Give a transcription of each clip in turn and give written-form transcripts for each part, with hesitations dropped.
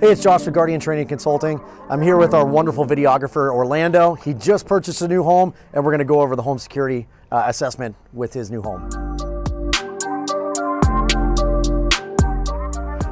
Hey, it's Josh with Guardian Training Consulting. I'm here with our wonderful videographer, Orlando. He just purchased a new home, and we're gonna go over the home security assessment with his new home.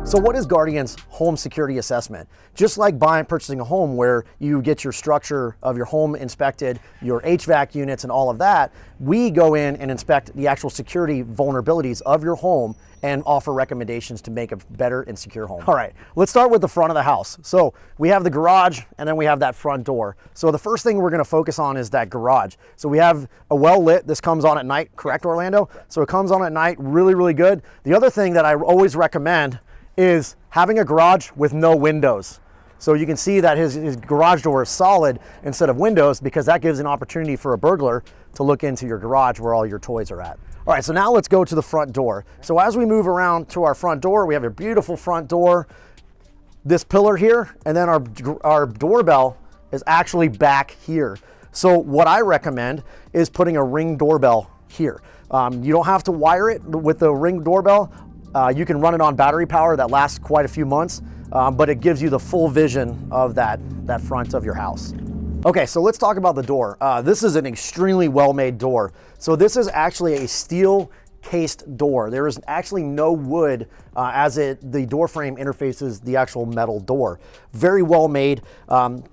So what is Guardian's home security assessment? Just like purchasing a home where you get your structure of your home inspected, your HVAC units and all of that, we go in and inspect the actual security vulnerabilities of your home and offer recommendations to make a better and secure home. All right, let's start with the front of the house. So we have the garage and then we have that front door. So the first thing we're gonna focus on is that garage. So we have a well lit, this comes on at night, correct, Orlando? So it comes on at night, really, really good. The other thing that I always recommend is having a garage with no windows. So you can see that his garage door is solid instead of windows, because that gives an opportunity for a burglar to look into your garage where all your toys are at. All right, so now let's go to the front door. So as we move around to our front door, we have a beautiful front door, this pillar here, and then our doorbell is actually back here. So what I recommend is putting a Ring doorbell here. You don't have to wire it with the Ring doorbell. You can run it on battery power that lasts quite a few months, but it gives you the full vision of that front of your house. Okay, so let's talk about the door. This is an extremely well-made door. So this is actually a steel cased door. There is actually no wood as the door frame interfaces the actual metal door. Very well made,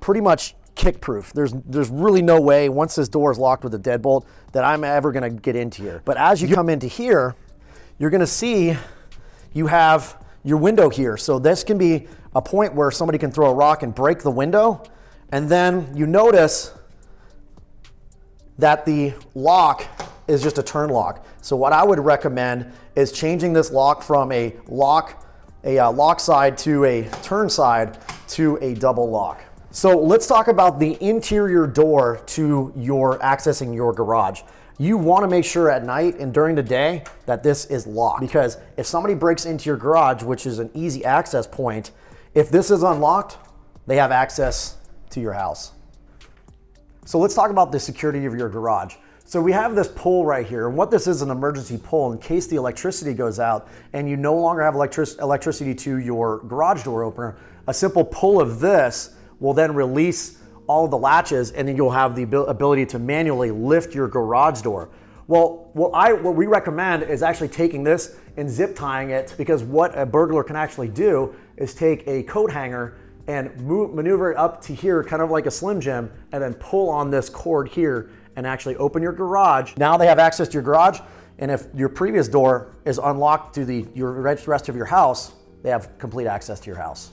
pretty much kick-proof. There's really no way, once this door is locked with a deadbolt, that I'm ever gonna get into here. But as you come into here, you're gonna see you have your window here. So this can be a point where somebody can throw a rock and break the window. And then you notice that the lock is just a turn lock. So what I would recommend is changing this lock from a lock side to a turn side to a double lock. So let's talk about the interior door to accessing your garage. You want to make sure at night and during the day that this is locked, because if somebody breaks into your garage, which is an easy access point, if this is unlocked, they have access to your house. So let's talk about the security of your garage. So we have this pull right here, and what this is, an emergency pull in case the electricity goes out and you no longer have electricity to your garage door opener. A simple pull of this will then release all of the latches, and then you'll have the ability to manually lift your garage door. Well, what we recommend is actually taking this and zip tying it, because what a burglar can actually do is take a coat hanger and maneuver it up to here, kind of like a Slim Jim, and then pull on this cord here and actually open your garage. Now they have access to your garage, and if your previous door is unlocked to your rest of your house, they have complete access to your house.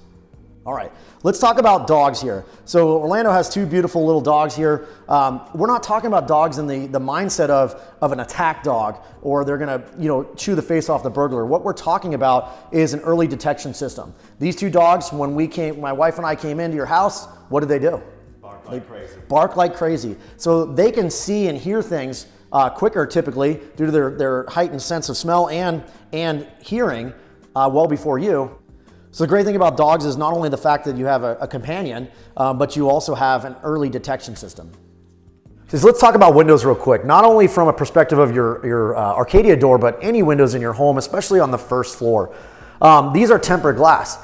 All right, let's talk about dogs here. So Orlando has two beautiful little dogs here. We're not talking about dogs in the mindset of an attack dog, or they're gonna chew the face off the burglar. What we're talking about is an early detection system. These two dogs, when my wife and I came into your house, what did they do? Bark like crazy. Bark like crazy. So they can see and hear things quicker, typically, due to their heightened sense of smell and hearing well before you. So the great thing about dogs is not only the fact that you have a companion, but you also have an early detection system. So let's talk about windows real quick. Not only from a perspective of your Arcadia door, but any windows in your home, especially on the first floor. These are tempered glass.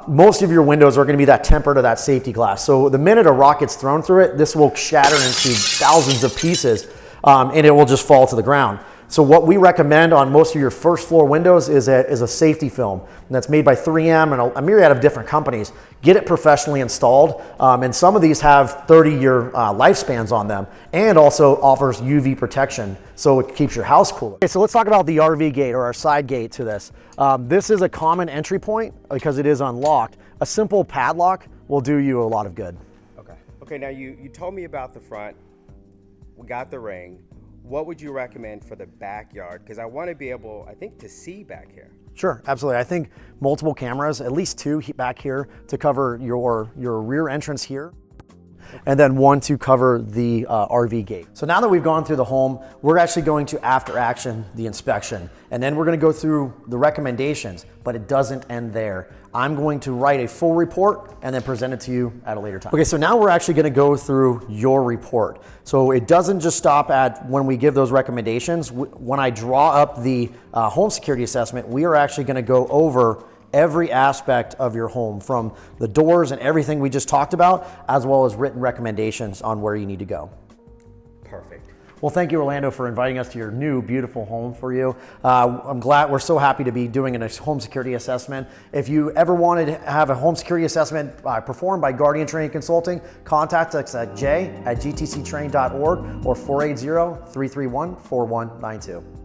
Most of your windows are going to be that tempered or that safety glass. So the minute a rock gets thrown through it, this will shatter into thousands of pieces, and it will just fall to the ground. So what we recommend on most of your first floor windows is a safety film, and that's made by 3M and a myriad of different companies. Get it professionally installed, and some of these have 30-year lifespans on them, and also offers UV protection, so it keeps your house cooler. Okay, so let's talk about the RV gate, or our side gate to this. This is a common entry point because it is unlocked. A simple padlock will do you a lot of good. Okay, now you told me about the front. We got the ring. What would you recommend for the backyard? Because I want to be able, I think, to see back here. Sure, absolutely. I think multiple cameras, at least two back here to cover your rear entrance here, and then one to cover the RV gate. So now that we've gone through the home, we're actually going to after action the inspection, and then we're going to go through the recommendations, but it doesn't end there. I'm going to write a full report and then present it to you at a later time. Okay, so now we're actually going to go through your report. So it doesn't just stop at when we give those recommendations. When I draw up the home security assessment, we are actually going to go over every aspect of your home, from the doors and everything we just talked about, as well as written recommendations on where you need to go. Perfect. Well, thank you, Orlando, for inviting us to your new beautiful home for you. I'm glad, we're so happy to be doing a home security assessment. If you ever wanted to have a home security assessment performed by Guardian Training Consulting, contact us at j@gtctrain.org or 480-331-4192.